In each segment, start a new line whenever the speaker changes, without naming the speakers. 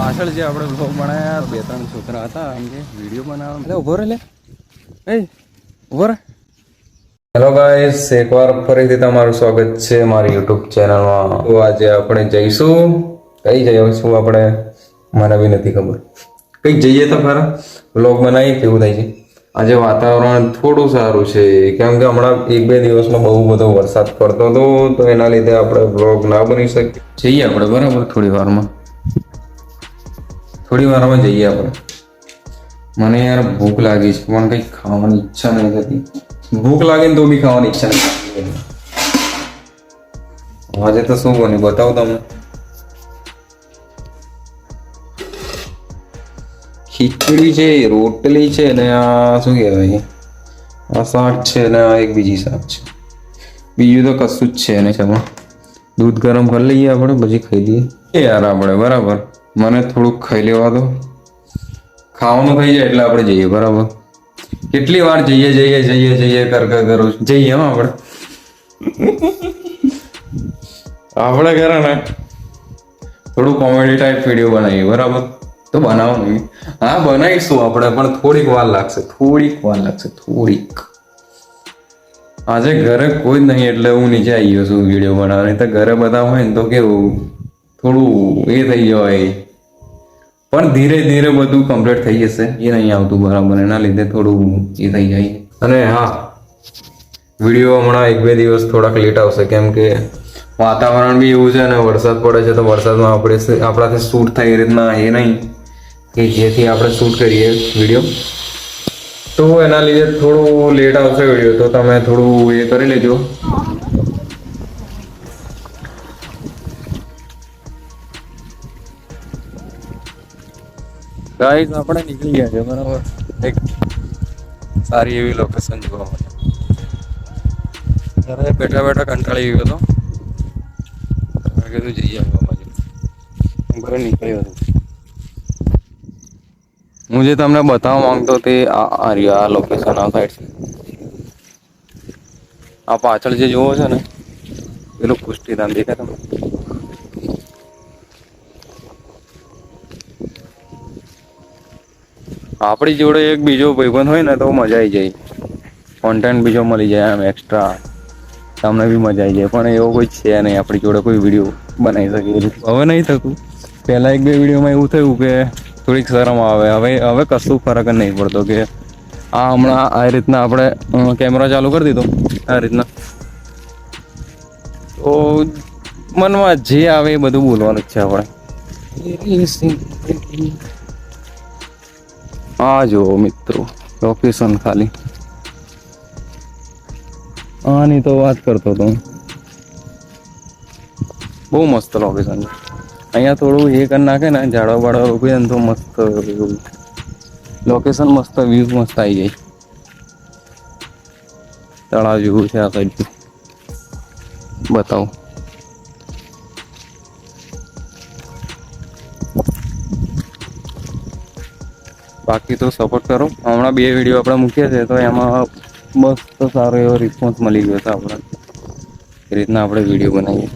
પાછળ જે આપણે બ્લોગ બનાવ્યા 2-3 છોકરા હતા એમ કે વિડીયો બનાવવા એટલે ઉભો રહે એ ઉભો રહે. હેલો ગાઈસ, એકવાર ફરીથી તમારું સ્વાગત છે મારી યુટ્યુબ ચેનલમાં. તો આજે આપણે જઈશું કઈ જઈશું આપણે મને બી નથી ખબર. કંઈક જઈએ તો ખરા બ્લોગ બનાવી કેવું થાય છે. આજે વાતાવરણ થોડું સારું છે કેમ કે હમણાં 1-2 દિવસમાં બહુ બધો વરસાદ પડતો હતો તો એના લીધે આપણે બ્લોગ ના બની શકીએ. જઈએ આપણે બરાબર થોડી વારમાં જઈએ આપણે. મને યાર ભૂખ લાગી છે પણ કંઈક ખાવાની ઈચ્છા નહીં થતી. ભૂખ લાગે ને તો બી ખાવાની ઈચ્છા નહીં. આજે તો શું બન્યું બતાવું તમને. ખીચડી છે, રોટલી છે ને આ શું કહેવાય આ શાક છે ને આ એક બીજી શાક છે. બીજું તો કશું જ છે નહીં. ચાલો દૂધ ગરમ કરી લઈએ આપણે પછી ખાઈ લઈએ. એ યાર આપણે બરાબર મને થોડુંક ખાઈ લેવા દો. ખાવાનું થઈ જાય એટલે આપણે જઈએ બરાબર. કેટલી વાર જઈએ કર કરું જઈએ હા આપણે કરે ને થોડું કોમેડી ટાઈપ વિડીયો બનાવીએ બરાબર. તો બનાવો નહીં, હા બનાવીશું આપણે પણ થોડીક વાર લાગશે. આજે ઘરે કોઈ જ નહીં એટલે હું નીચે આવી ગયો છું વિડીયો બનાવવાની. તો ઘરે બધા હોય ને તો કેવું થોડું એ થઈ જવાય પણ ધીરે ધીરે બધું કમ્પ્લીટ થઈ જશે. એ નહીં આવતું બરાબર એના લીધે થોડું એ થઈ જાય. અને હા વિડીયો હમણાં 1-2 દિવસ થોડાક લેટ આવશે કેમ કે વાતાવરણ બી એવું છે અને વરસાદ પડે છે તો વરસાદમાં આપણાથી શૂટ થાય એ રીતના એ નહીં કે જેથી આપણે શૂટ કરીએ વિડીયો. તો એના લીધે થોડું લેટ આવશે વિડીયો. તો તમે થોડું એ કરી લેજો. ગાઈસ આપણે નીકળી ગયા છે બરાબર એક સારી એવી લોકેશન જોવા માટે. ત્યારે બેઠા કંટાળી ગયો હતો. કીધું જઈએ ઘરે નીકળ્યો હતો. હું જે તમને બતાવવા માંગતો તે આ લોકેશન આ સાઈડ છે. આ પાછળ જે જોવો છે ને પેલું પુષ્ટિધામ દેખાય તમે. આપણી જોડે એક બીજો ભાઈબંધ હોય ને તો મજા આવી જાય. કોન્ટેન્ટ બીજો મળી જાય આમ એક્સ્ટ્રા તમને બી મજા આવી જાય. પણ એવો કોઈ છે નહીં આપણી જોડે કોઈ વિડીયો બનાવી શકે. હવે નહીં થતું. પહેલાં 1-2 વિડીયોમાં એવું થયું કે થોડીક શરમ આવે. હવે કશું ફરક જ નહીં પડતો કે આ હમણાં આ રીતના આપણે કેમેરા ચાલુ કરી દીધો આ રીતના તો મનમાં જે આવે એ બધું બોલવાનું જ છે આપણે. આ જુઓ મિત્રો લોકેશન ખાલી આની તો વાત કરતો હતો. બહુ મસ્ત લોકેશન છે. અહીંયા થોડું એ કરી નાખે ને ઝાડવા બાળવા રોપી ને તો મસ્ત લોકેશન મસ્ત વ્યૂ મસ્ત આવી જાય. તળાવ જેવું છે આ સાઈડ બતાવો. બાકી તો સપોર્ટ કરો. હમણાં 2 વિડીયો આપણે મૂક્યા છે તો એમાં મસ્ત સારો એવો રિસ્પોન્સ મળી ગયો છે આપણે એ રીતના આપણે વિડીયો બનાવીએ.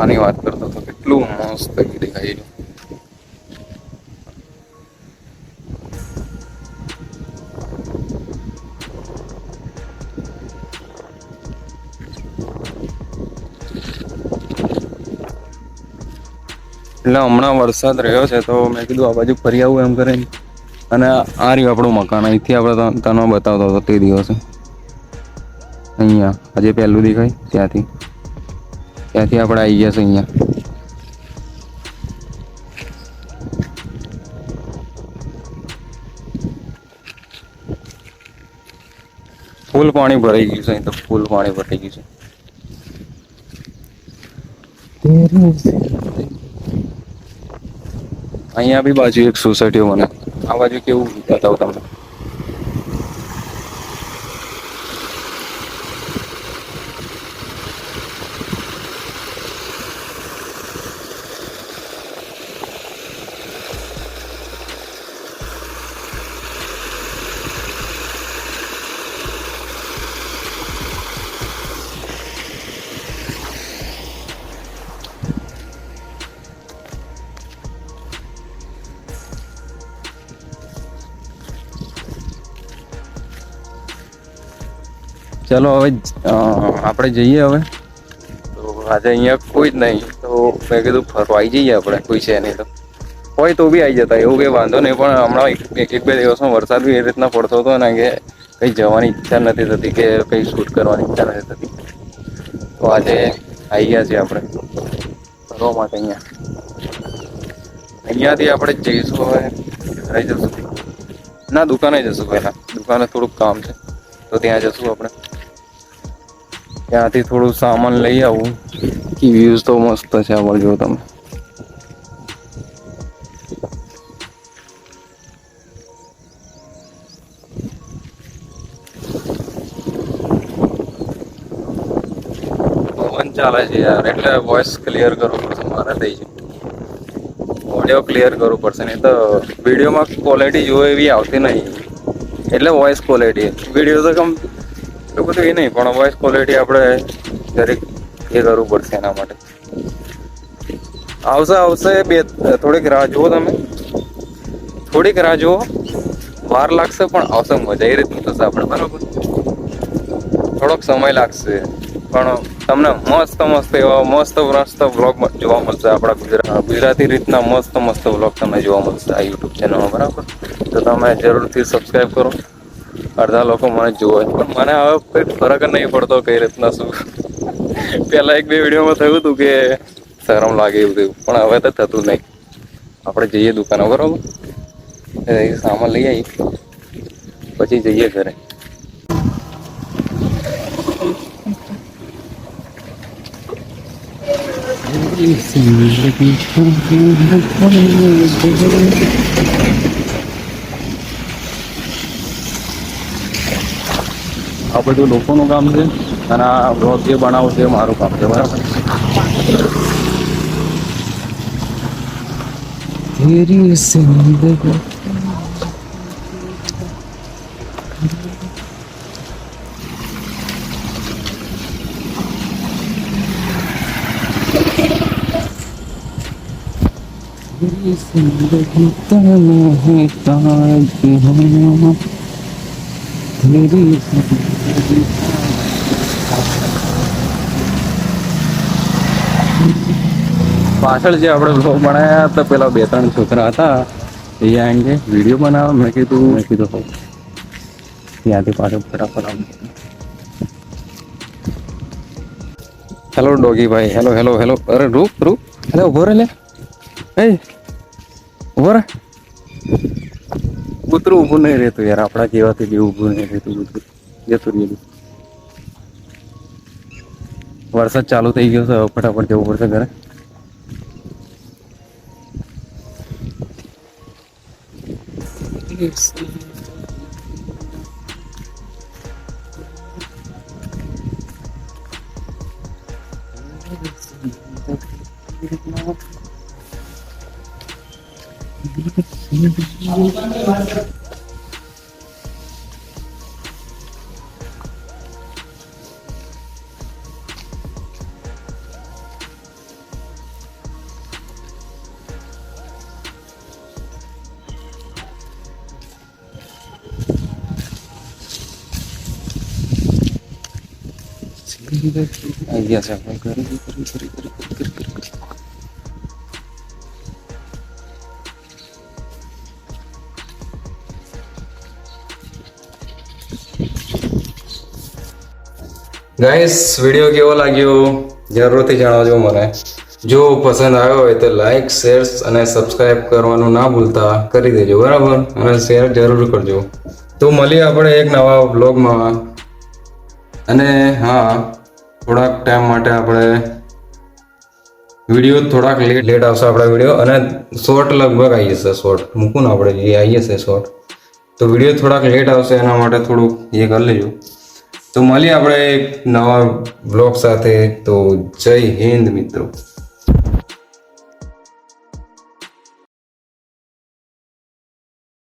આની વાત કરતો હતો કેટલું મસ્ત દેખાય. એટલે હમણાં વરસાદ રહ્યો છે તો મેં કીધું આ બાજુ ફરી આવું એમ કરીને. અને આ રહ્યું આપણું મકાન. અહીંથી આપણે તને બતાવતો હતો તે દિવસે. અહીંયા આજે પહેલું દેખાય ત્યાંથી આપણે આવી ગયા છે અહીંયા. ફૂલ પાણી ભરાઈ ગયું છે. અહીં તો ફૂલ પાણી ભરાઈ ગયું છે. અહીંયા બી બાજુ એક સોસાયટીઓ મને આ બાજુ કેવું બતાવું તમને. ચલો હવે આપણે જઈએ હવે. તો આજે અહીંયા કોઈ જ નહીં, તો મેં કીધું ફરવા આવી જઈએ આપણે, કોઈ છે નહીં તો હોય તો બી આવી જતા, એવું કંઈ વાંધો નહીં. પણ હમણાં એક બે દિવસમાં વરસાદ બી એ રીતના પડતો હતો ને કે કંઈ જવાની ઈચ્છા નથી થતી, કે કંઈ શૂટ કરવાની ઈચ્છા નથી થતી. તો આજે આવી ગયા છીએ આપણે ફરવા માટે. અહીંયાથી આપણે જઈશું હવે ઘરે જશું, ના દુકાને જશું. પહેલાં દુકાને થોડુંક કામ છે તો ત્યાં જશું આપણે. ત્યાંથી થોડું સામાન લઈ આવું. વ્યૂઝ તો મસ્ત છે આપણે, જો તમે. પવન ચાલે છે યાર, એટલે વોઇસ ક્લિયર કરવું પડશે મારે. થઈ છે ઓડિયો ક્લિયર કરવું પડશે, નહીં તો વિડીયોમાં ક્વોલિટી જોવે એવી આવતી નહીં. એટલે વોઇસ ક્વોલિટી, વિડીયો તો એટલું બધું એ નહીં, પણ વોઇસ ક્વોલિટી આપણે દરેક એ કરવું પડશે. એના માટે આવશે થોડીક રાહ જુઓ તમે, થોડીક રાહ જુઓ, વાર લાગશે પણ આવશે. મજા એ રીતનું થશે આપણે, બરાબર. થોડોક સમય લાગશે પણ તમને મસ્ત એવા મસ્ત વ્લોગ જોવા મળશે. આપણા ગુજરાતી રીતના મસ્ત વ્લોગ તમને જોવા મળશે આ યુટ્યુબ ચેનલમાં, બરાબર. તો તમે જરૂરથી સબસ્ક્રાઈબ કરો. અડધા લોકો મને જોવે પણ મને હવે કંઈ ફરક નહીં પડતો કઈ રીતના શું. પહેલા એક બે વિડીયોમાં થયું હતું કે શરમ લાગે એવું થયું, પણ હવે તો થતું નહીં. આપણે જઈએ દુકાનો, બરાબર. સામાન લઈ આવી પછી જઈએ ઘરે. આ બધું લોકોનું કામ છે અને આ બ્લોગ જે બનાવું છે મારું કામ છે, બરાબર. તેરી જિંદગી પાછળ જે આપણે બ્લોગ બનાવ્યા હતા, પેલા 2-3 છોકરા હતા એ આવીને વિડીયો બનાવવા. મેં કીધું ત્યાંથી પાછળ ફટાફટ આવું. હેલો ડોગી ભાઈ, હેલો. અરે રૂપ, અરે ઉભો રે, લે ઉભો રે. કૂતરું ઊભું નહીં રહેતું યાર, આપણા જેવાથી બી ઊભું નહીં રહેતું કૂતરું. જતું રહ્યું. વરસાદ ચાલુ થઈ ગયો છે, ફટાફટ જવું પડશે ઘરે. આવી ગયા છે આપણે ઘરે. ગાઈસ, વિડીયો કેવો લાગ્યો જરૂરથી જણાવજો મને. જો પસંદ આવ્યો હોય તો લાઈક, શેર અને સબસ્ક્રાઇબ કરવાનું ના ભૂલતા કરી દેજો, બરાબર. અને શેર જરૂર કરજો. તો મળીએ આપણે એક નવા વ્લોગમાં. અને હા, થોડાક ટાઈમ માટે આપણે વિડીયો થોડાક લેટ આવશે આપણા વિડીયો, અને શોર્ટ લગભગ આવી જશે. શોર્ટ મૂકું ને આપણે જે આવી જશે શોર્ટ, તો વિડીયો થોડાક લેટ આવશે. એના માટે થોડુંક એ કરી લેજો. તો મળીએ આપણે એક નવા બ્લોગ સાથે. તો જય હિન્દ મિત્રો.